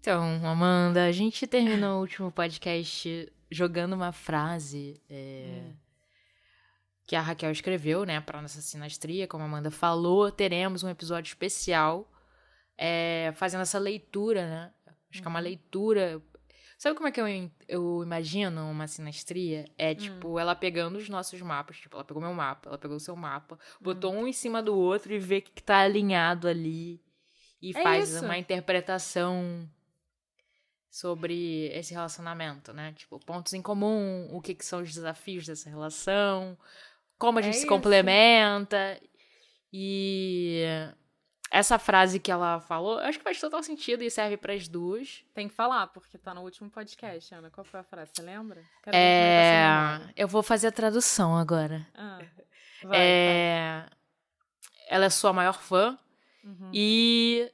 Então, Amanda, a gente terminou o último podcast jogando uma frase que a Raquel escreveu, né, para nossa sinastria, como a Amanda falou. Teremos um episódio especial fazendo essa leitura, né? Acho que é uma leitura. Sabe como é que eu imagino uma sinastria? É, tipo, ela pegando os nossos mapas. Tipo, ela pegou meu mapa, ela pegou o seu mapa, botou um em cima do outro e vê o que tá alinhado ali. E faz uma interpretação sobre esse relacionamento, né? Tipo, pontos em comum, o que são os desafios dessa relação, como a gente se complementa. E essa frase que ela falou, eu acho que faz total sentido e serve para as duas. Tem que falar, porque tá no último podcast, Ana. Qual foi a frase? Você lembra? Quero ver como é que tá sua memória. Eu vou fazer a tradução agora. Vai. Ela é sua maior fã e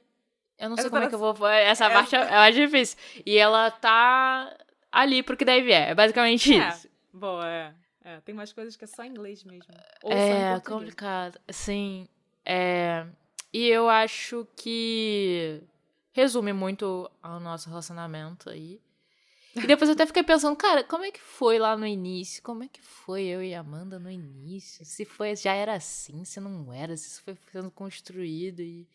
eu não sei como é que eu vou... Essa parte é mais difícil. E ela tá ali pro que deve é. É basicamente isso. Boa, tem umas coisas que é só em inglês mesmo. Ou É complicado. Sim. E eu acho que resume muito ao nosso relacionamento aí. E depois eu até fiquei pensando, cara, como é que foi lá no início? Como é que foi eu e a Amanda no início? Se foi, já era assim, se não era, se isso foi sendo construído e...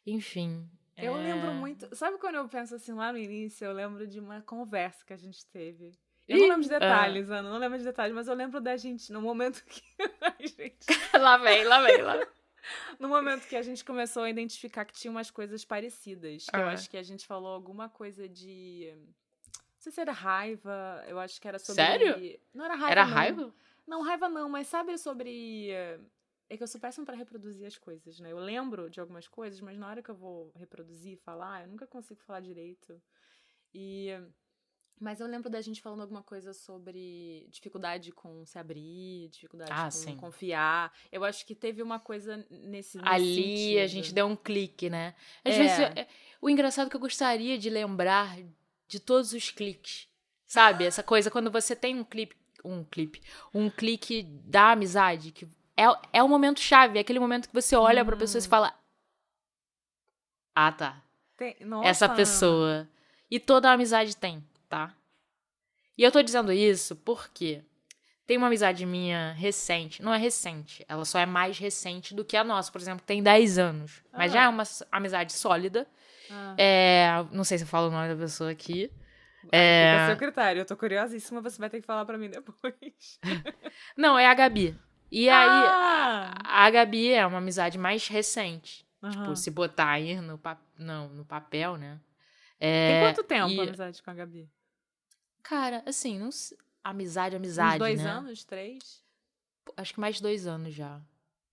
Enfim. Eu lembro muito... Sabe quando eu penso assim, lá no início, eu lembro de uma conversa que a gente teve. Eu não lembro de detalhes, Ana, não lembro de detalhes, mas eu lembro da gente, no momento que... Ai, gente. Lá vem. No momento que a gente começou a identificar que tinha umas coisas parecidas. Que eu acho que a gente falou alguma coisa de... Não sei se era raiva, eu acho que era sobre... Sério? Não era raiva, Era não. raiva? Não, raiva não, mas sabe sobre... É que eu sou péssima pra reproduzir as coisas, né? Eu lembro de algumas coisas, mas na hora que eu vou reproduzir e falar, eu nunca consigo falar direito. Mas eu lembro da gente falando alguma coisa sobre dificuldade com se abrir, dificuldade com confiar. Eu acho que teve uma coisa nesse ali sentido. A gente deu um clique, né? Às vezes, o engraçado é que eu gostaria de lembrar de todos os cliques, sabe? Essa coisa, quando você tem um clique da amizade, que é o momento chave, é aquele momento que você olha pra pessoa e fala, tá. Nossa, essa pessoa. E toda a amizade tem, tá? E eu tô dizendo isso porque tem uma amizade minha recente, não é recente, ela só é mais recente do que a nossa, por exemplo, tem 10 anos, mas já é uma amizade sólida. Não sei se eu falo o nome da pessoa aqui. Fica a seu critério, eu tô curiosíssima, você vai ter que falar pra mim depois. Não, é a Gabi. E aí, a Gabi é uma amizade mais recente. Tipo, se botar aí no papel, né? Tem quanto tempo a amizade com a Gabi? Cara, assim, não sei. Amizade, Uns 2 né? anos? 3? Acho que mais de 2 anos já.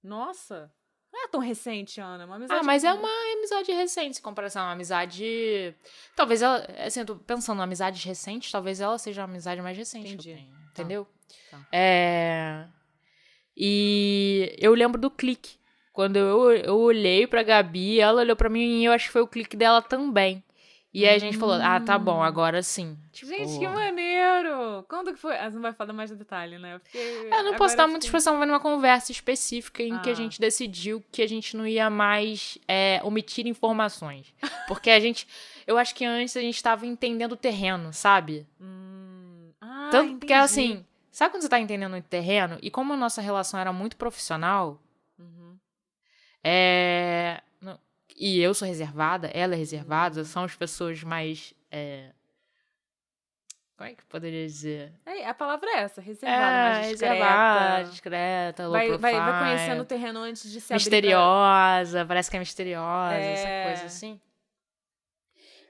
Nossa! Não é tão recente, Ana. Uma amizade mas é uma amizade recente, em comparação a uma amizade... Talvez ela... Assim, eu tô pensando, amizades recentes, talvez ela seja a amizade mais recente que eu tenho. Entendeu? Tá. E eu lembro do clique. Quando eu olhei pra Gabi, ela olhou pra mim e eu acho que foi o clique dela também. E aí a gente falou, tá bom, agora sim. Tipo... Gente, que maneiro! Quando que foi? Você não vai falar mais de detalhe, né? Eu não posso dar muita expressão, mas numa conversa específica em que a gente decidiu que a gente não ia mais omitir informações. Porque eu acho que antes a gente tava entendendo o terreno, sabe? Tanto entendi. que assim, sabe quando você tá entendendo o terreno? E como a nossa relação era muito profissional, e eu sou reservada, ela é reservada, são as pessoas mais... Como é que eu poderia dizer? A palavra é essa, reservada, mais discreta. Reservada, discreta, low profile. Vai conhecendo o terreno antes de se misteriosa, parece que é misteriosa, essa coisa assim.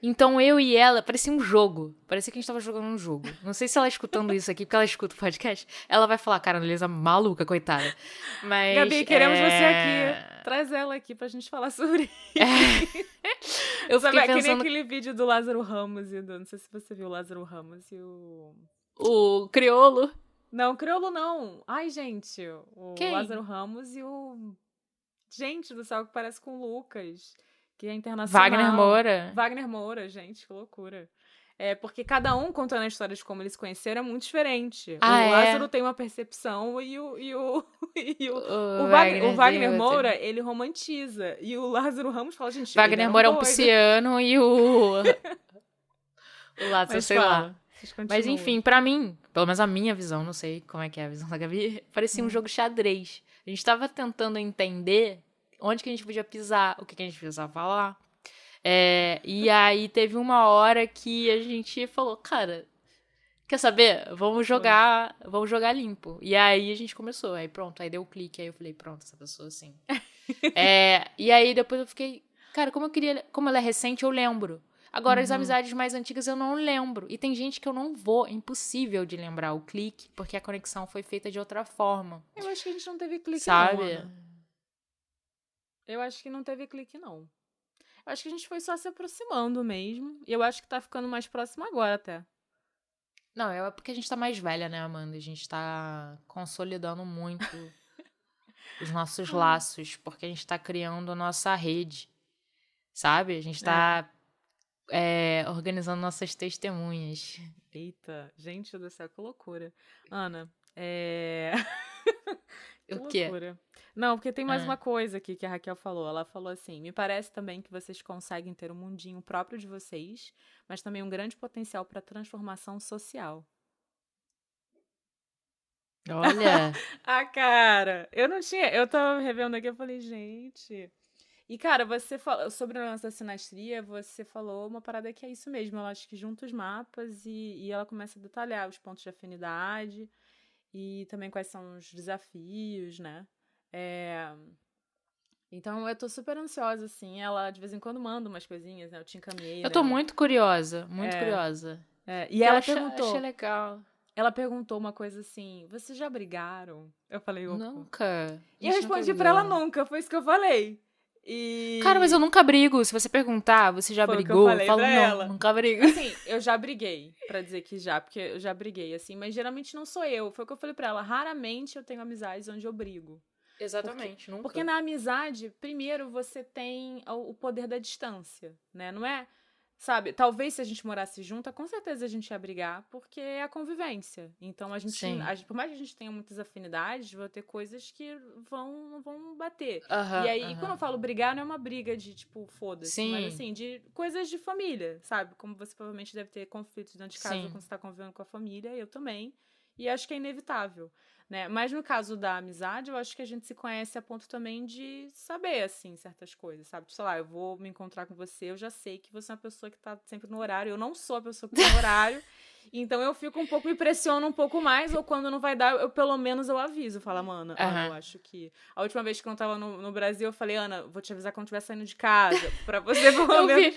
Então eu e ela, parecia um jogo. Parecia que a gente tava jogando um jogo. Não sei se ela escutando isso aqui, porque ela escuta o podcast, ela vai falar, cara, Annalisa maluca, coitada. Mas, Gabi, queremos você aqui. Traz ela aqui pra gente falar sobre isso. Eu fiquei pensando... que nem aquele vídeo do Lázaro Ramos e do... Não sei se você viu o Lázaro Ramos e o... O Criolo. Não, o Criolo não. Ai, gente. Quem? Lázaro Ramos e o... Gente do céu, que parece com o Lucas. Que é internacional. Wagner Moura, gente, que loucura. Porque cada um contando a história de como eles se conheceram é muito diferente. O Lázaro tem uma percepção e o Wagner Moura, ele romantiza. E o Lázaro Ramos fala, gente... Wagner Moura é um pisciano e o O Lattes, sei lá. Mas enfim, pra mim, pelo menos a minha visão, não sei como é que é a visão da Gabi, parecia um jogo xadrez. A gente tava tentando entender onde que a gente podia pisar, o que a gente precisava falar. E aí teve uma hora que a gente falou, cara, quer saber? Vamos jogar limpo. E aí a gente começou, aí pronto, aí deu o clique, aí eu falei, pronto, essa pessoa assim. E aí depois eu fiquei, cara, como ela é recente, eu lembro. Agora, as amizades mais antigas eu não lembro. E tem gente que eu não vou, é impossível de lembrar o clique, porque a conexão foi feita de outra forma. Eu acho que a gente não teve clique, sabe? não, Ana. Eu acho que não teve clique, não. Eu acho que a gente foi só se aproximando mesmo. E eu acho que tá ficando mais próximo agora, até. Não, é porque a gente tá mais velha, né, Amanda? A gente tá consolidando muito os nossos laços, porque a gente tá criando a nossa rede, sabe? A gente tá organizando nossas testemunhas. Eita, gente do céu, que loucura. Ana, que O quê? loucura. Não, porque tem mais uma coisa aqui que a Raquel falou. Ela falou assim, me parece também que vocês conseguem ter um mundinho próprio de vocês, mas também um grande potencial para transformação social. Olha! Cara, eu tava revendo aqui, eu falei, gente... E, cara, você falou sobre o lance da sinastria, você falou uma parada que é isso mesmo. Ela acho que junta os mapas e ela começa a detalhar os pontos de afinidade e também quais são os desafios, né? Então, eu tô super ansiosa, assim. Ela, de vez em quando, manda umas coisinhas, né? Eu te encaminhei, Eu tô muito curiosa, muito curiosa. E ela perguntou... Achei legal. Ela perguntou uma coisa assim, vocês já brigaram? Eu falei, opa. Nunca. E eu respondi pra ela nunca, foi isso que eu falei. Cara, mas eu nunca brigo. Se você perguntar, você já brigou? Eu falo, não, ela. nunca brigo. Assim, eu já briguei, pra dizer que já, porque eu já briguei, assim, mas geralmente não sou eu. Foi o que eu falei pra ela. Raramente eu tenho amizades onde eu brigo. Exatamente, nunca. Porque na amizade, primeiro você tem o poder da distância, né? Não é... Sabe, talvez se a gente morasse junto, com certeza a gente ia brigar, porque é a convivência. Então, por mais que a gente tenha muitas afinidades, vai ter coisas que não vão bater. E aí, quando eu falo brigar, não é uma briga de, tipo, foda-se, mas assim, de coisas de família, sabe? Como você provavelmente deve ter conflitos dentro de casa quando você tá convivendo com a família, eu também. E acho que é inevitável, né? Mas no caso da amizade, eu acho que a gente se conhece a ponto também de saber, assim, certas coisas, sabe? Sei lá, eu vou me encontrar com você, eu já sei que você é uma pessoa que tá sempre no horário, eu não sou a pessoa que tá no horário, então eu fico um pouco, me pressiono um pouco mais, ou quando não vai dar, eu pelo menos eu aviso, falo, Ana, eu acho que... A última vez que eu não tava no Brasil, eu falei, Ana, vou te avisar quando estiver saindo de casa, pra você pelo menos...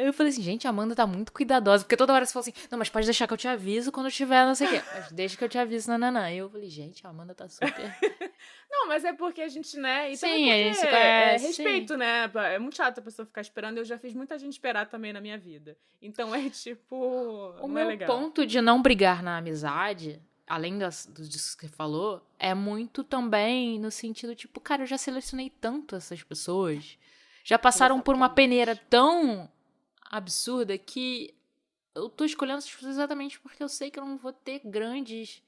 eu falei assim, gente, a Amanda tá muito cuidadosa, porque toda hora você fala assim, não, mas pode deixar que eu te aviso quando eu tiver, não sei o quê. Mas deixa que eu te aviso, nananã. E eu falei, gente, a Amanda tá super... Não, mas é porque a gente, né? E sim, a gente se conhece. Respeito, né? É muito chato a pessoa ficar esperando. Eu já fiz muita gente esperar também na minha vida. Então é tipo. O meu ponto de não brigar na amizade, além dos que você falou, é muito também no sentido, tipo, cara, eu já selecionei tanto essas pessoas. Já passaram por uma peneira tão absurda que eu tô escolhendo essas pessoas exatamente porque eu sei que eu não vou ter grandes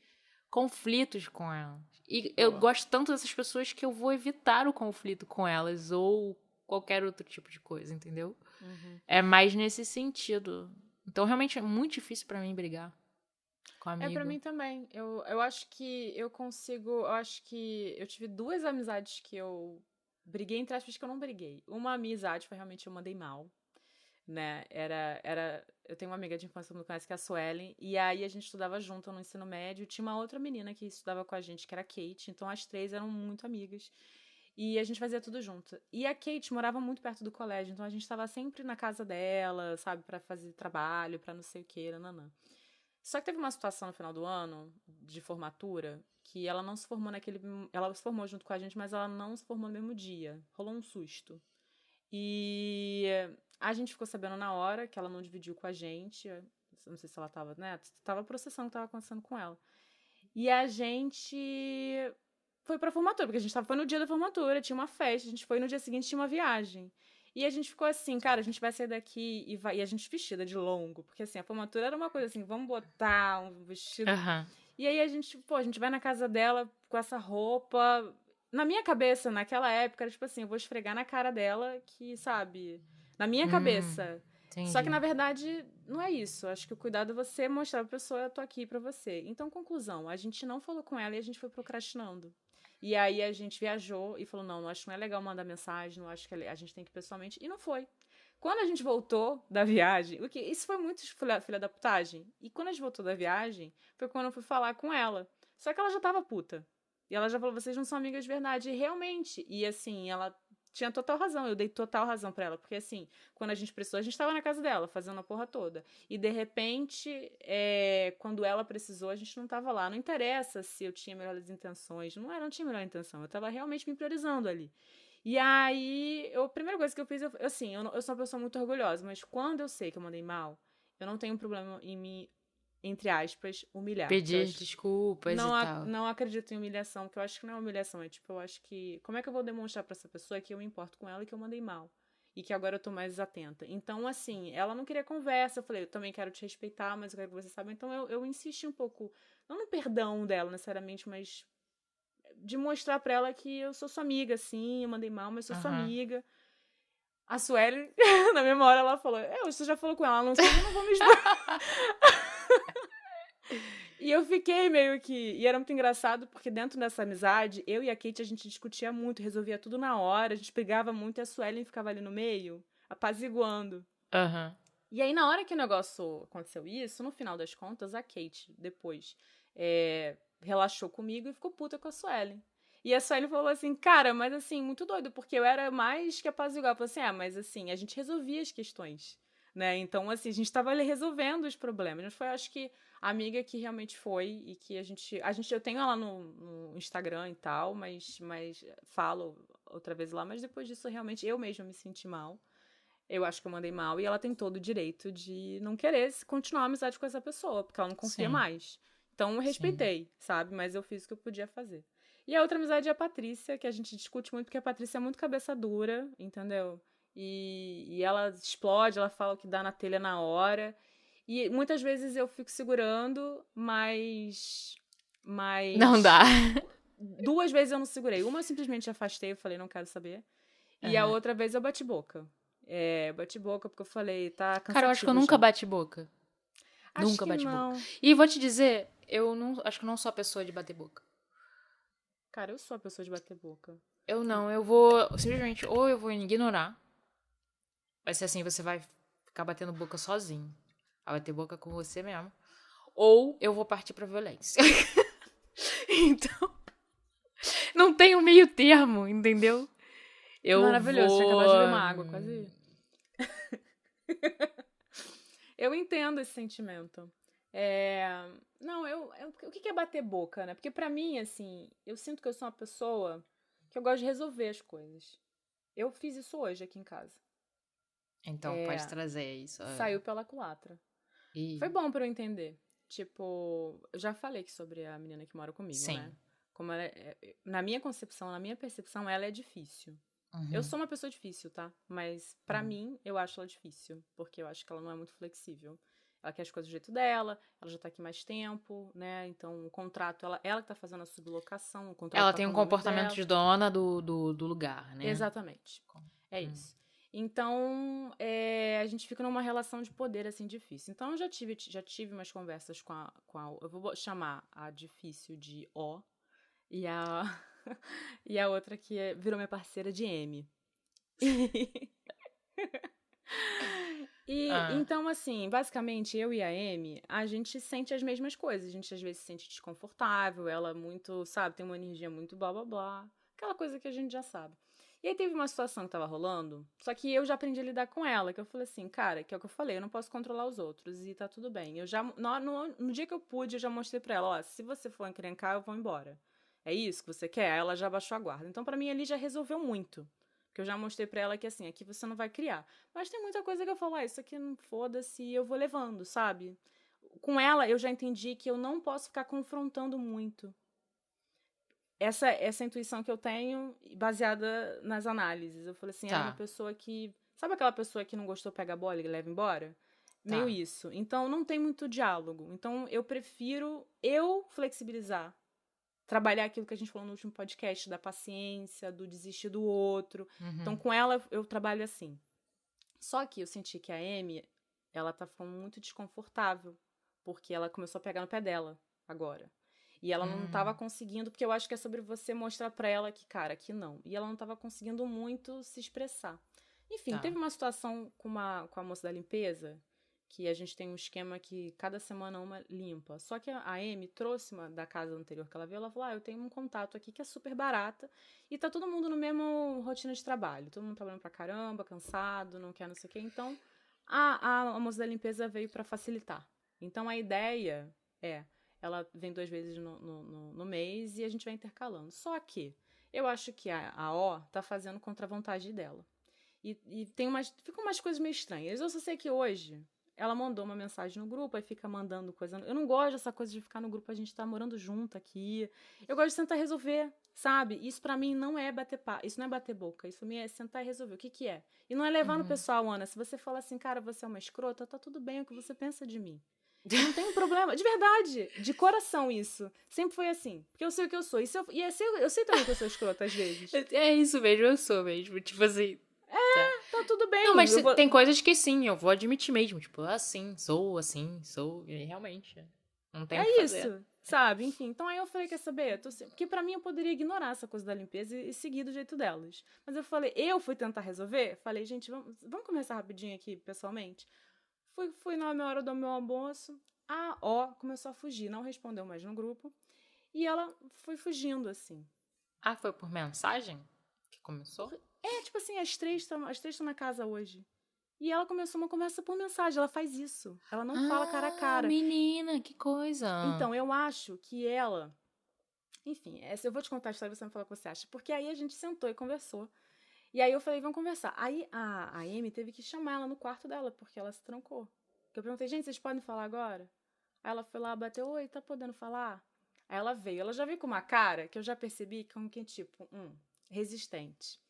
conflitos com elas. E eu gosto tanto dessas pessoas que eu vou evitar o conflito com elas ou qualquer outro tipo de coisa, entendeu? É mais nesse sentido. Então, realmente, é muito difícil pra mim brigar com amigo. Pra mim também. Eu acho que eu consigo... Eu acho que eu tive 2 amizades que eu briguei, entre aspas, que eu não briguei. Uma amizade foi realmente eu mandei mal. Né, eu tenho uma amiga de infância que me conhece, que é a Suelen, e aí a gente estudava junto no ensino médio, tinha uma outra menina que estudava com a gente, que era a Kate, então as 3 eram muito amigas, e a gente fazia tudo junto. E a Kate morava muito perto do colégio, então a gente estava sempre na casa dela, sabe, pra fazer trabalho, pra não sei o que, nananã. Só que teve uma situação no final do ano, de formatura, que ela não se formou ela se formou junto com a gente, mas ela não se formou no mesmo dia, rolou um susto. E a gente ficou sabendo na hora que ela não dividiu com a gente. Não sei se ela tava, né? Tava processando o que tava acontecendo com ela. E a gente foi pra formatura, porque foi no dia da formatura, tinha uma festa, a gente foi no dia seguinte, tinha uma viagem. E a gente ficou assim, cara, a gente vai sair daqui e a gente vestida de longo, porque assim, a formatura era uma coisa assim, vamos botar um vestido. E aí a gente vai na casa dela com essa roupa. Na minha cabeça, naquela época, era tipo assim, eu vou esfregar na cara dela que, sabe... Na minha cabeça, Entendi. Só que, na verdade, não é isso. Acho que o cuidado é você mostrar pra pessoa, eu tô aqui pra você. Então, conclusão, a gente não falou com ela e a gente foi procrastinando. E aí a gente viajou e falou, não acho que não é legal mandar mensagem, não acho que a gente tem que ir pessoalmente. E não foi. Quando a gente voltou da viagem, isso foi muito filha da putagem. E quando a gente voltou da viagem, foi quando eu fui falar com ela. Só que ela já tava puta. E ela já falou, vocês não são amigas de verdade. E realmente, e assim, ela tinha total razão, eu dei total razão pra ela. Porque assim, quando a gente precisou, a gente tava na casa dela, fazendo a porra toda. E de repente, quando ela precisou, a gente não tava lá. Não interessa se eu tinha melhores intenções. Não tinha melhor intenção. Eu tava realmente me priorizando ali. E aí, a primeira coisa que eu fiz, eu sou uma pessoa muito orgulhosa, mas quando eu sei que eu mandei mal, eu não tenho problema em me, entre aspas, humilhar. Pedir desculpas e tal. Não acredito em humilhação, porque eu acho que não é humilhação, é tipo, eu acho que, como é que eu vou demonstrar pra essa pessoa que eu me importo com ela e que eu mandei mal? E que agora eu tô mais atenta. Então, assim, ela não queria conversa, eu falei, eu também quero te respeitar, mas eu quero que você saiba. Então, eu insisti um pouco, não no perdão dela, necessariamente, mas de mostrar pra ela que eu sou sua amiga, sim, eu mandei mal, mas sou sua amiga. A Sueli, na mesma hora, ela falou, você já falou com ela, não sei, eu não vou me expor. E eu fiquei meio que... E era muito engraçado, porque dentro dessa amizade, eu e a Kate, a gente discutia muito, resolvia tudo na hora, a gente brigava muito, e a Suelen ficava ali no meio, apaziguando. E aí, na hora que o negócio aconteceu isso, no final das contas, a Kate, depois, relaxou comigo e ficou puta com a Suelen. E a Suelen falou assim, cara, mas assim, muito doido, porque eu era mais que apaziguar. Eu falei assim, mas assim, a gente resolvia as questões, né? Então, assim, a gente tava ali resolvendo os problemas. Mas foi, acho que, a amiga que realmente foi e que a gente eu tenho ela no Instagram e tal, mas falo outra vez lá, mas depois disso, realmente, eu mesma me senti mal. Eu acho que eu mandei mal e ela tem todo o direito de não querer continuar a amizade com essa pessoa, porque ela não confia mais. Então, eu respeitei, sabe? Mas eu fiz o que eu podia fazer. E a outra amizade é a Patrícia, que a gente discute muito, porque a Patrícia é muito cabeça dura, entendeu? E ela explode, ela fala o que dá na telha na hora. E muitas vezes eu fico segurando, mas... Não dá. 2 vezes eu não segurei. Uma eu simplesmente afastei, eu falei, não quero saber. E a outra vez eu bati boca. Bati boca porque eu falei, tá cansativo. Cara, eu acho que eu nunca bati boca. Nunca bati boca. E vou te dizer, acho que eu não sou a pessoa de bater boca. Cara, eu sou a pessoa de bater boca. Eu vou, simplesmente, ou eu vou ignorar. Vai ser assim, você vai ficar batendo boca sozinho. Vai bater boca com você mesmo. Ou eu vou partir pra violência. Então, não tem um meio termo, entendeu? Maravilhoso, tinha acabado de beber uma água, quase. Eu entendo esse sentimento. Não, o que é bater boca, né? Porque pra mim, assim, eu sinto que eu sou uma pessoa que eu gosto de resolver as coisas. Eu fiz isso hoje aqui em casa. Então, pode trazer isso. Saiu pela culatra. Foi bom pra eu entender. Tipo, eu já falei aqui sobre a menina que mora comigo, né? Como ela na minha concepção, na minha percepção, ela é difícil. Eu sou uma pessoa difícil, tá? Mas pra mim, eu acho ela difícil. Porque eu acho que ela não é muito flexível. Ela quer as coisas do jeito dela, ela já tá aqui mais tempo, né? Então, o contrato, ela que tá fazendo a sublocação. O contrato ela tem um comportamento de dona do lugar, né? Exatamente. É isso. Então, a gente fica numa relação de poder, assim, difícil. Então, eu já tive umas conversas com a... Eu vou chamar a difícil de O. E a outra que virou minha parceira de M. Então, assim, basicamente, eu e a Amy, a gente sente as mesmas coisas. A gente, às vezes, se sente desconfortável. Ela muito, sabe, tem uma energia muito blá, blá, blá. Aquela coisa que a gente já sabe. E aí teve uma situação que tava rolando, só que eu já aprendi a lidar com ela, que eu falei assim, cara, que é o que eu falei, eu não posso controlar os outros e tá tudo bem. Eu já, no dia que eu pude, eu já mostrei pra ela, se você for encrencar, eu vou embora. É isso que você quer? Aí ela já baixou a guarda. Então, pra mim, ali já resolveu muito. Porque eu já mostrei pra ela que, assim, aqui você não vai criar. Mas tem muita coisa que eu falo, isso aqui não foda-se, e eu vou levando, sabe? Com ela, eu já entendi que eu não posso ficar confrontando muito. Essa intuição que eu tenho, baseada nas análises. Eu falei assim, ela é uma pessoa que... Sabe aquela pessoa que não gostou, pega a bola e leva embora? Meio isso. Então, não tem muito diálogo. Então, eu prefiro flexibilizar. Trabalhar aquilo que a gente falou no último podcast, da paciência, do desistir do outro. Então, com ela, eu trabalho assim. Só que eu senti que a Amy, ela tá ficando muito desconfortável, porque ela começou a pegar no pé dela agora. E ela não tava conseguindo, porque eu acho que é sobre você mostrar pra ela que, cara, que não. E ela não tava conseguindo muito se expressar. Enfim, teve uma situação com a moça da limpeza, que a gente tem um esquema que cada semana uma limpa. Só que a Amy trouxe uma da casa anterior que ela viu, ela falou, eu tenho um contato aqui que é super barata e tá todo mundo no mesmo rotina de trabalho. Todo mundo trabalhando pra caramba, cansado, não quer não sei o quê. Então, a moça da limpeza veio pra facilitar. Então, a ideia ela vem 2 vezes no mês e a gente vai intercalando. Só que eu acho que a O tá fazendo contra a vontade dela. E ficam umas coisas meio estranhas. Eu só sei que hoje ela mandou uma mensagem no grupo, aí fica mandando coisa. Eu não gosto dessa coisa de ficar no grupo, a gente tá morando junto aqui. Eu gosto de sentar e resolver, sabe? Isso pra mim não é bater papo, isso não é bater boca, isso pra mim é sentar e resolver. O que é? E não é levar no pessoal, Ana. Se você fala assim, cara, você é uma escrota, tá tudo bem, é o que você pensa de mim. Não tem problema, de verdade, de coração isso. Sempre foi assim, porque eu sei o que eu sou. Eu sei também que eu sou escrota às vezes. É isso mesmo, eu sou mesmo, tipo assim... Tá tudo bem. Não, mas tem coisas que sim, eu vou admitir mesmo. Tipo, assim, sou. E realmente, não tem o que fazer. Isso, sabe? Enfim, então aí eu falei, quer saber? Porque pra mim eu poderia ignorar essa coisa da limpeza e seguir do jeito delas. Mas eu falei, eu fui tentar resolver. Falei, gente, vamos conversar rapidinho aqui, pessoalmente. Fui na minha hora do meu almoço. A O começou a fugir, não respondeu mais no grupo. E ela foi fugindo, assim. Ah, foi por mensagem que começou? Tipo assim, as três estão na casa hoje. E ela começou uma conversa por mensagem. Ela faz isso. Ela não fala cara a cara. Menina, que coisa. Então, eu acho que ela... Enfim, eu vou te contar a história e você me fala o que você acha. Porque aí a gente sentou e conversou. E aí eu falei, vamos conversar. Aí a Amy teve que chamar ela no quarto dela, porque ela se trancou. Eu perguntei, gente, vocês podem falar agora? Aí ela foi lá, bateu, oi, tá podendo falar? Aí ela veio. Ela já veio com uma cara que eu já percebi como que, tipo, resistente.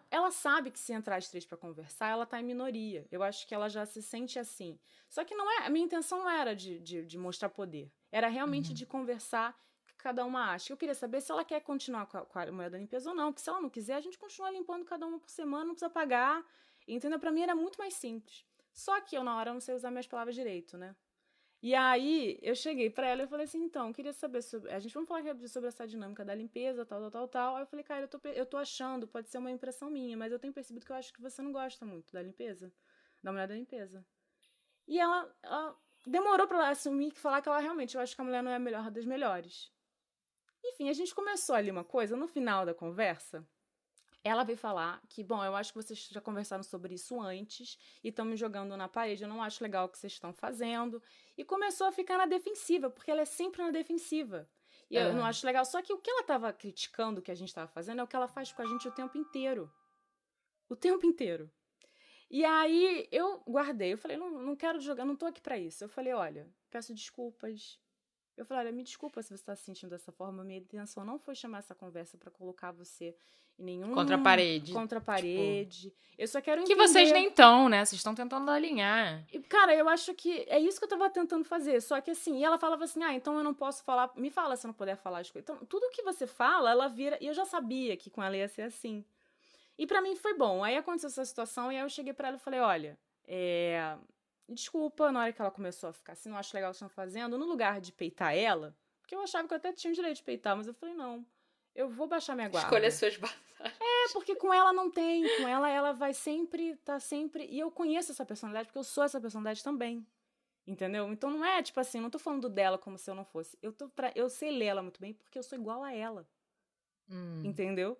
Ela sabe que se entrar as três pra conversar, ela tá em minoria. Eu acho que ela já se sente assim. Só que a minha intenção não era de mostrar poder. Era realmente de conversar que cada uma acha. Eu queria saber se ela quer continuar com a mulher da limpeza ou não. Porque se ela não quiser, a gente continua limpando cada uma por semana, não precisa pagar. Entendeu? Pra mim era muito mais simples. Só que eu, na hora, não sei usar minhas palavras direito, né? E aí, eu cheguei pra ela e falei assim, então, eu queria saber sobre... A gente vamos falar sobre essa dinâmica da limpeza, tal. Aí eu falei, cara, eu tô achando, pode ser uma impressão minha, mas eu tenho percebido que eu acho que você não gosta muito da limpeza, da mulher da limpeza. E ela demorou pra ela assumir, falar que ela realmente, eu acho que a mulher não é a melhor das melhores. Enfim, a gente começou ali uma coisa, no final da conversa... Ela veio falar que, bom, eu acho que vocês já conversaram sobre isso antes e estão me jogando na parede, eu não acho legal o que vocês estão fazendo. E começou a ficar na defensiva, porque ela é sempre na defensiva. E eu não acho legal. Só que o que ela estava criticando, o que a gente estava fazendo, é o que ela faz com a gente o tempo inteiro. O tempo inteiro. E aí eu guardei, eu falei, não quero jogar, não tô aqui pra isso. Eu falei, olha, peço desculpas. Eu falei, olha, me desculpa se você está se sentindo dessa forma, minha intenção não foi chamar essa conversa para colocar você em nenhum... Contra a parede. Tipo, eu só quero que entender... Que vocês nem estão, né? Vocês estão tentando alinhar. E, cara, eu acho que é isso que eu tava tentando fazer, só que assim, e ela falava assim, então eu não posso falar, me fala se eu não puder falar as coisas. Então, tudo que você fala, ela vira, e eu já sabia que com ela ia ser assim. E pra mim foi bom, aí aconteceu essa situação, e aí eu cheguei pra ela e falei, olha, desculpa, na hora que ela começou a ficar assim, não acho legal o que estão fazendo, no lugar de peitar ela, porque eu achava que eu até tinha o direito de peitar, mas eu falei, não, eu vou baixar minha guarda. Escolha suas batalhas. Porque com ela não tem, com ela vai sempre, tá sempre, e eu conheço essa personalidade, porque eu sou essa personalidade também, entendeu? Então não é, tipo assim, não tô falando dela como se eu não fosse, eu sei ler ela muito bem, porque eu sou igual a ela, entendeu?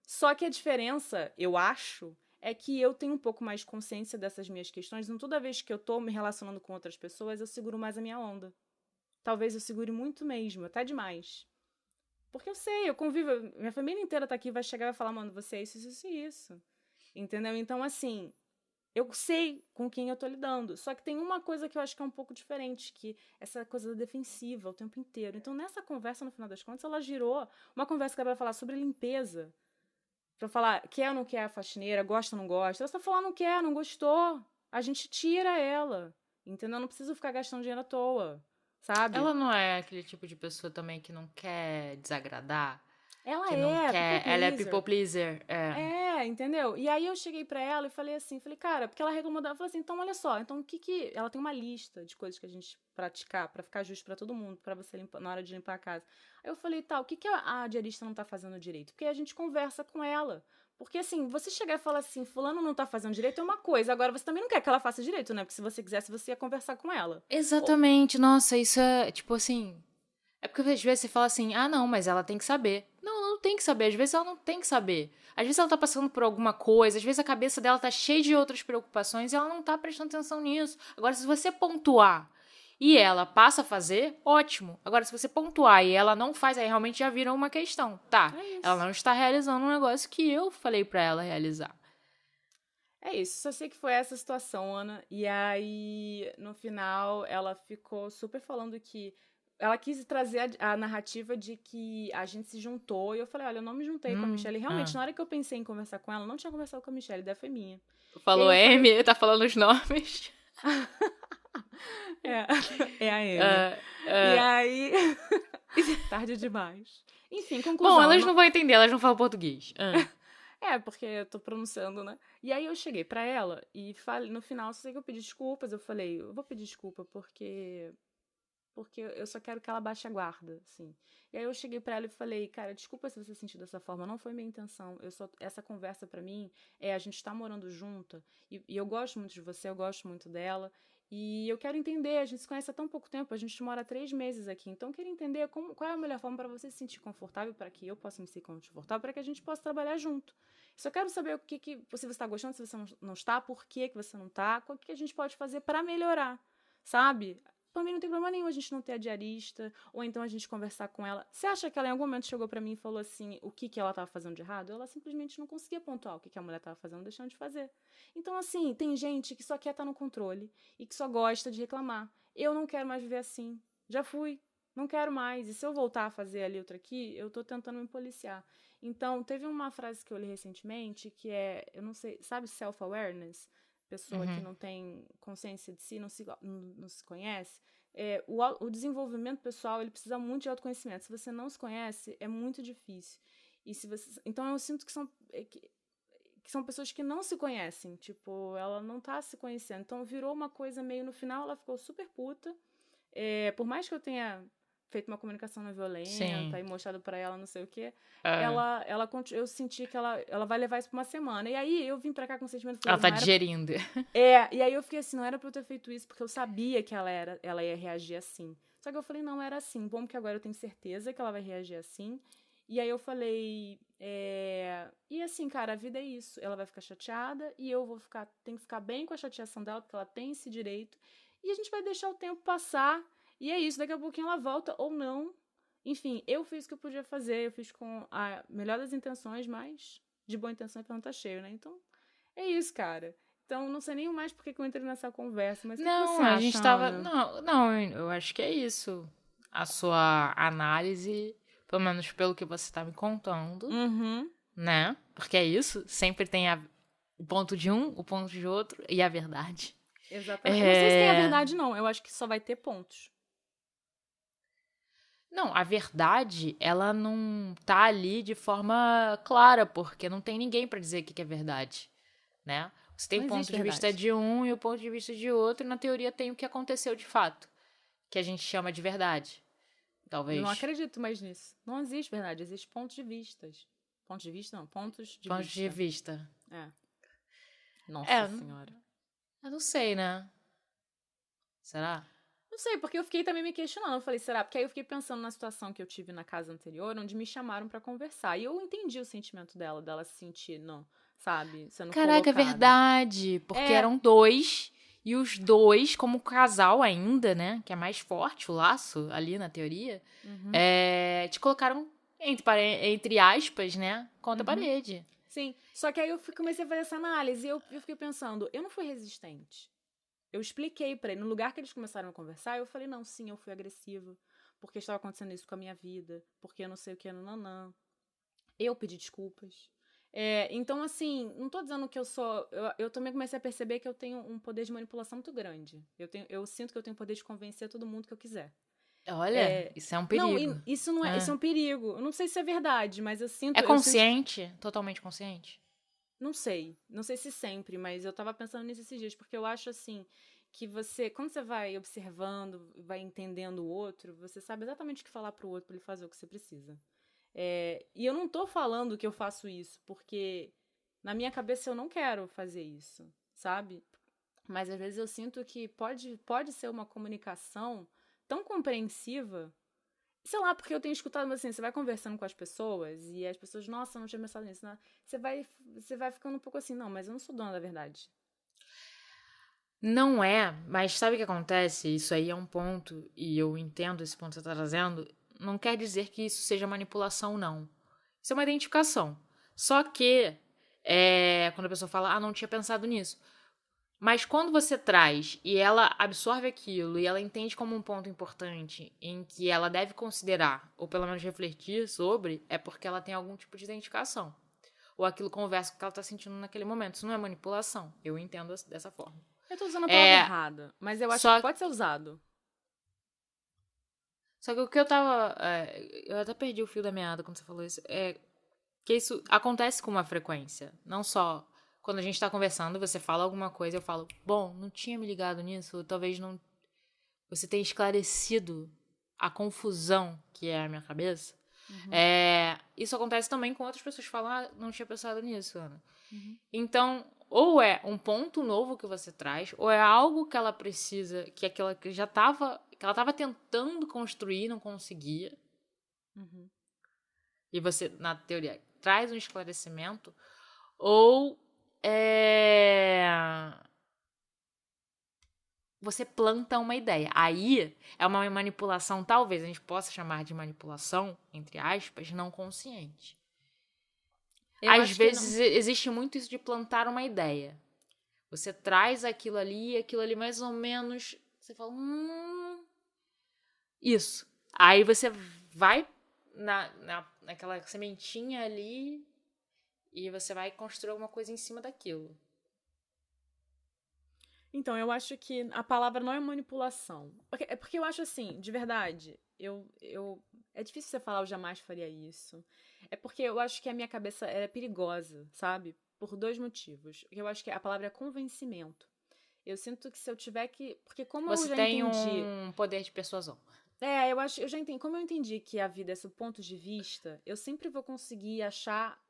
Só que a diferença, eu acho, é que eu tenho um pouco mais consciência dessas minhas questões. Não toda vez que eu tô me relacionando com outras pessoas, eu seguro mais a minha onda. Talvez eu segure muito mesmo, até demais. Porque eu sei, eu convivo, minha família inteira tá aqui, vai chegar e vai falar, mano, você é isso. Entendeu? Então, assim, eu sei com quem eu tô lidando. Só que tem uma coisa que eu acho que é um pouco diferente, que essa coisa defensiva o tempo inteiro. Então, nessa conversa, no final das contas, ela girou uma conversa que era pra falar sobre limpeza. Pra falar, quer ou não quer a faxineira, gosta ou não gosta. Ela só falar, não quer, não gostou. A gente tira ela, entendeu? Não precisa ficar gastando dinheiro à toa, sabe? Ela não é aquele tipo de pessoa também que não quer desagradar? Ela que é não quer, people ela é pleaser. people pleaser. É. Entendeu? E aí eu cheguei pra ela e falei assim, cara, porque ela reclamou dela, falei assim, então olha só, então o que ela tem uma lista de coisas que a gente praticar pra ficar justo pra todo mundo, pra você limpar, na hora de limpar a casa. Aí eu falei, tá, o que a diarista não tá fazendo direito? Porque a gente conversa com ela. Porque, assim, você chegar e falar assim, fulano não tá fazendo direito é uma coisa, agora você também não quer que ela faça direito, né? Porque se você quisesse, você ia conversar com ela. Exatamente. Nossa, isso é, tipo assim... É porque às vezes você fala assim, ah, não, mas ela tem que saber. Não, ela não tem que saber. Às vezes ela não tem que saber. Às vezes ela tá passando por alguma coisa, às vezes a cabeça dela tá cheia de outras preocupações e ela não tá prestando atenção nisso. Agora, se você pontuar e ela passa a fazer, ótimo. Agora, se você pontuar e ela não faz, aí realmente já vira uma questão. Tá, ela não está realizando um negócio que eu falei pra ela realizar. É isso, só sei que foi essa situação, Ana. E aí, no final, ela ficou super falando que ela quis trazer a narrativa de que a gente se juntou. E eu falei, olha, eu não me juntei com a Michelle. E realmente, na hora que eu pensei em conversar com ela, eu não tinha conversado com a Michelle, daí foi minha. Falou M, tá falando os nomes. É a M. E aí... Tarde demais. Enfim, conclusão. Bom, elas não vão entender, elas não falam português. Porque eu tô pronunciando, né? E aí eu cheguei pra ela e falei, no final, só sei que eu pedi desculpas. Eu falei, eu vou pedir desculpa porque eu só quero que ela baixe a guarda, assim. E aí eu cheguei pra ela e falei, cara, desculpa se você se sentiu dessa forma, não foi minha intenção. Essa conversa pra mim a gente tá morando junto e eu gosto muito de você, eu gosto muito dela. E eu quero entender, a gente se conhece há tão pouco tempo, a gente mora 3 meses aqui, então eu quero entender qual é a melhor forma para você se sentir confortável, para que eu possa me sentir confortável, para que a gente possa trabalhar junto. Só quero saber o que se você está gostando, se você não está, por que você não está, o que a gente pode fazer para melhorar, sabe? Pra mim não tem problema nenhum a gente não ter a diarista, ou então a gente conversar com ela. Você acha que ela em algum momento chegou pra mim e falou assim, o que ela tava fazendo de errado? Ela simplesmente não conseguia pontuar o que a mulher tava fazendo, deixando de fazer. Então, assim, tem gente que só quer estar no controle e que só gosta de reclamar. Eu não quero mais viver assim. Já fui. Não quero mais. E se eu voltar a fazer ali outra aqui, eu tô tentando me policiar. Então, teve uma frase que eu li recentemente, que eu não sei, sabe self-awareness? Pessoa que não tem consciência de si, não se conhece. O desenvolvimento pessoal, ele precisa muito de autoconhecimento. Se você não se conhece, é muito difícil. Então, eu sinto que são pessoas que não se conhecem. Tipo, ela não tá se conhecendo. Então, virou uma coisa meio... No final, ela ficou super puta. Por mais que eu tenha feito uma comunicação não violenta e mostrado pra ela não sei o quê, eu senti que ela vai levar isso pra uma semana. E aí, eu vim pra cá com o sentimento... Ela tá digerindo. E aí eu fiquei assim, não era pra eu ter feito isso, porque eu sabia que ela ia reagir assim. Só que eu falei, não, era assim. Bom, que agora eu tenho certeza que ela vai reagir assim. E aí eu falei, e assim, cara, a vida é isso. Ela vai ficar chateada e eu tenho que ficar bem com a chateação dela, porque ela tem esse direito. E a gente vai deixar o tempo passar. E é isso, daqui a pouquinho ela volta ou não. Enfim, eu fiz o que eu podia fazer, eu fiz com a melhor das intenções, mas de boa intenção é tá cheio, né? Então, é isso, cara. Então, não sei nem mais por que eu entrei nessa conversa, mas o que você acha, a gente tava... Ana? Não, eu acho que é isso. A sua análise, pelo menos pelo que você tá me contando, né? Porque é isso, sempre tem o ponto de um, o ponto de outro e a verdade. Exatamente. Eu não sei se tem a verdade, não. Eu acho que só vai ter pontos. Não, a verdade, ela não tá ali de forma clara, porque não tem ninguém pra dizer o que é verdade, né? Você tem o ponto de vista de um e o ponto de vista de outro, e na teoria tem o que aconteceu de fato, que a gente chama de verdade, talvez. Eu não acredito mais nisso. Não existe verdade, existe pontos de vistas. Pontos de vista, não, pontos de vista. Pontos de vista. Nossa Senhora. Eu não sei, né? Será? Não sei, porque eu fiquei também me questionando. Eu falei, será? Porque aí eu fiquei pensando na situação que eu tive na casa anterior, onde me chamaram pra conversar. E eu entendi o sentimento dela se sentir, não, sabe? Sendo Caraca, é verdade. Porque eram 2, e os 2, como casal ainda, né? Que é mais forte o laço ali na teoria, te colocaram, entre aspas, né? Contra a parede. Sim, só que aí eu comecei a fazer essa análise e eu fiquei pensando, eu não fui resistente. Eu expliquei pra ele, no lugar que eles começaram a conversar, eu falei, não, sim, eu fui agressiva, porque estava acontecendo isso com a minha vida, porque eu não sei o que, nananã. Eu pedi desculpas. Então, assim, não tô dizendo que eu sou... Eu também comecei a perceber que eu tenho um poder de manipulação muito grande. Eu sinto que eu tenho o poder de convencer todo mundo que eu quiser. Olha, isso é um perigo. Não, isso não é, isso é um perigo. Eu não sei se é verdade, mas eu sinto... É consciente? Totalmente consciente? Não sei. Não sei se sempre, mas eu tava pensando nisso esses dias, porque eu acho, assim, que quando você vai observando, vai entendendo o outro, você sabe exatamente o que falar pro outro pra ele fazer o que você precisa. E eu não tô falando que eu faço isso, porque na minha cabeça eu não quero fazer isso, sabe? Mas às vezes eu sinto que pode ser uma comunicação tão compreensiva. Sei lá, porque eu tenho escutado, mas assim, você vai conversando com as pessoas e as pessoas, nossa, não tinha pensado nisso. Né? Você vai ficando um pouco assim, não, mas eu não sou dona da verdade. Não é, mas sabe o que acontece? Isso aí é um ponto, e eu entendo esse ponto que você está trazendo. Não quer dizer que isso seja manipulação, não. Isso é uma identificação. Só que, quando a pessoa fala, não tinha pensado nisso. Mas quando você traz e ela absorve aquilo e ela entende como um ponto importante em que ela deve considerar, ou pelo menos refletir sobre, é porque ela tem algum tipo de identificação. Ou aquilo conversa com o que ela está sentindo naquele momento. Isso não é manipulação. Eu entendo dessa forma. Eu tô usando a palavra errada, mas eu acho que pode ser usado. Só que o que eu tava... eu até perdi o fio da meada quando você falou isso. Que isso acontece com uma frequência. Não só... Quando a gente tá conversando, você fala alguma coisa, eu falo, bom, não tinha me ligado nisso, talvez não... Você tenha esclarecido a confusão que é a minha cabeça. Uhum. Isso acontece também com outras pessoas que falam, não tinha pensado nisso, Ana. Uhum. Então, ou é um ponto novo que você traz, ou é algo que ela precisa, que aquela que já tava... que ela tava tentando construir e não conseguia. Uhum. E você, na teoria, traz um esclarecimento, ou você planta uma ideia. Aí é uma manipulação, talvez a gente possa chamar de manipulação, entre aspas, não consciente. Às vezes existe muito isso de plantar uma ideia. Você traz aquilo ali mais ou menos, você fala, isso. Aí você vai naquela sementinha ali e você vai construir alguma coisa em cima daquilo. Então, eu acho que a palavra não é manipulação. Porque eu acho assim, de verdade, é difícil você falar, eu jamais faria isso. É porque eu acho que a minha cabeça é perigosa, sabe? Por 2 motivos. Eu acho que a palavra é convencimento. Eu sinto que se eu tiver que... Porque como você eu já entendi... Você tem um poder de persuasão. Eu já entendi. Como eu entendi que a vida é sob pontos de vista, eu sempre vou conseguir achar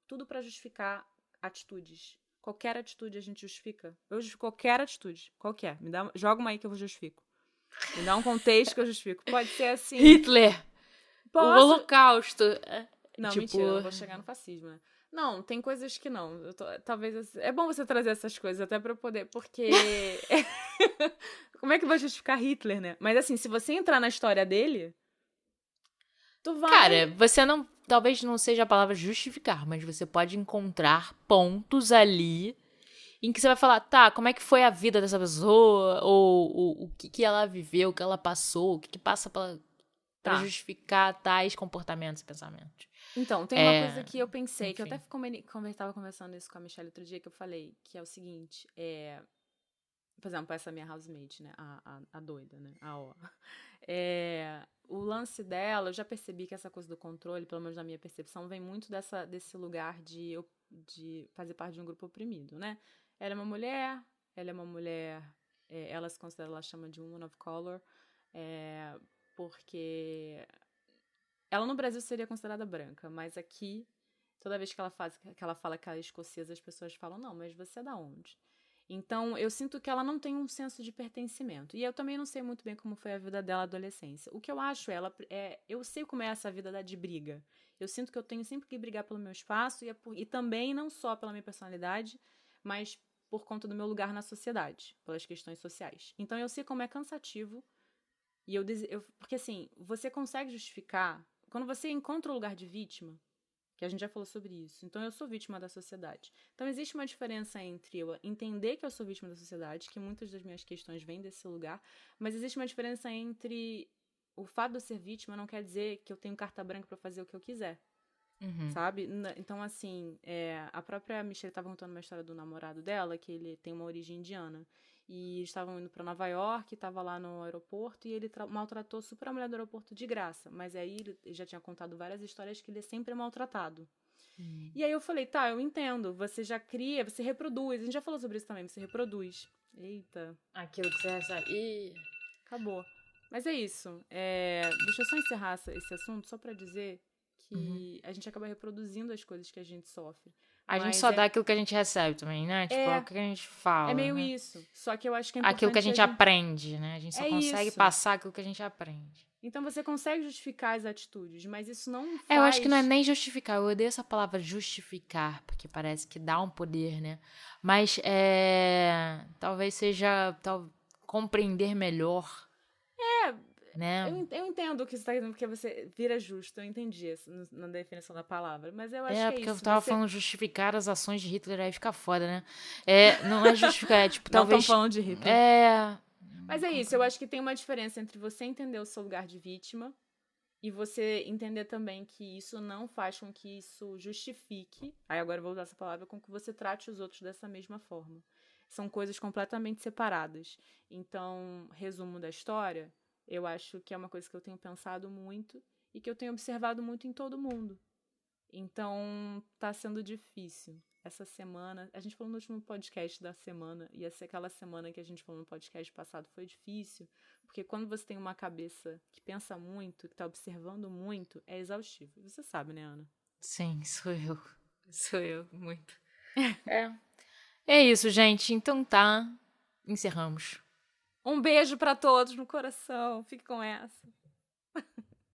tudo pra justificar atitudes. Qualquer atitude a gente justifica. Eu justifico qualquer atitude. Qualquer. Joga uma aí que eu justifico. Me dá um contexto que eu justifico. Pode ser assim... Hitler. O Holocausto. Não, mentira. Eu não vou chegar no fascismo, né? Não, tem coisas que não. Talvez... É bom você trazer essas coisas até pra eu poder... Porque... Como é que vai justificar Hitler, né? Mas assim, se você entrar na história dele... Tu vai... Cara, você não... Talvez não seja a palavra justificar, mas você pode encontrar pontos ali em que você vai falar, tá, como é que foi a vida dessa pessoa, ou o que ela viveu, o que ela passou, o que passa pra justificar tais comportamentos e pensamentos. Então, tem uma coisa que eu pensei, enfim. Que eu até estava conversando isso com a Michelle outro dia, que eu falei, que é o seguinte, por exemplo, essa minha housemate, né, a doida, né, o lance dela, eu já percebi que essa coisa do controle, pelo menos na minha percepção, vem muito desse lugar de fazer parte de um grupo oprimido, né? Ela é uma mulher, ela se considera, ela chama de woman of color, porque ela no Brasil seria considerada branca, mas aqui, toda vez que ela fala que ela é escocesa, as pessoas falam, não, mas você é da onde? Então, eu sinto que ela não tem um senso de pertencimento. E eu também não sei muito bem como foi a vida dela na adolescência. O que eu acho, eu sei como é essa vida de briga. Eu sinto que eu tenho sempre que brigar pelo meu espaço e também não só pela minha personalidade, mas por conta do meu lugar na sociedade, pelas questões sociais. Então, eu sei como é cansativo. Porque assim, você consegue justificar... Quando você encontra o lugar de vítima... que a gente já falou sobre isso. Então, eu sou vítima da sociedade. Então, existe uma diferença entre eu entender que eu sou vítima da sociedade, que muitas das minhas questões vêm desse lugar, mas existe uma diferença entre o fato de eu ser vítima não quer dizer que eu tenho carta branca pra fazer o que eu quiser. Uhum. Sabe? Então, assim, a própria Michelle estava contando uma história do namorado dela, que ele tem uma origem indiana. E eles estavam indo para Nova York, estava lá no aeroporto, e ele maltratou super a mulher do aeroporto de graça. Mas aí ele já tinha contado várias histórias que ele é sempre maltratado. E aí eu falei, tá, eu entendo, você já cria, você reproduz. A gente já falou sobre isso também, você reproduz. Eita. Aquilo que você recebe. Ih. Acabou. Mas é isso. Deixa eu só encerrar esse assunto, só pra dizer que a gente acaba reproduzindo as coisas que a gente sofre. A gente só dá aquilo que a gente recebe também, né? Tipo, é o que a gente fala. É meio né? isso. Só que eu acho que é importante... Aquilo que a gente aprende, né? A gente só consegue passar aquilo que a gente aprende. Então você consegue justificar as atitudes, mas isso não faz... eu acho que não é nem justificar. Eu odeio essa palavra justificar, porque parece que dá um poder, né? Mas talvez seja compreender melhor. Né? Eu entendo o que você está dizendo, porque você vira justo. Eu entendi isso na definição da palavra. Mas eu acho que é porque isso. Eu tava falando justificar as ações de Hitler, aí fica foda, né? Não é justificar, é tipo, talvez... Não estão falando de Hitler. Mas é isso, eu acho que tem uma diferença entre você entender o seu lugar de vítima e você entender também que isso não faz com que isso justifique, aí agora eu vou usar essa palavra, com que você trate os outros dessa mesma forma. São coisas completamente separadas. Então, resumo da história, eu acho que é uma coisa que eu tenho pensado muito e que eu tenho observado muito em todo mundo. Então, tá sendo difícil. Essa semana, a gente falou no último podcast da semana, e aquela semana que a gente falou no podcast passado foi difícil, porque quando você tem uma cabeça que pensa muito, que tá observando muito, é exaustivo. Você sabe, né, Ana? Sim, sou eu. Sou eu, muito. É isso, gente. Então tá, encerramos. Um beijo pra todos no coração. Fique com essa.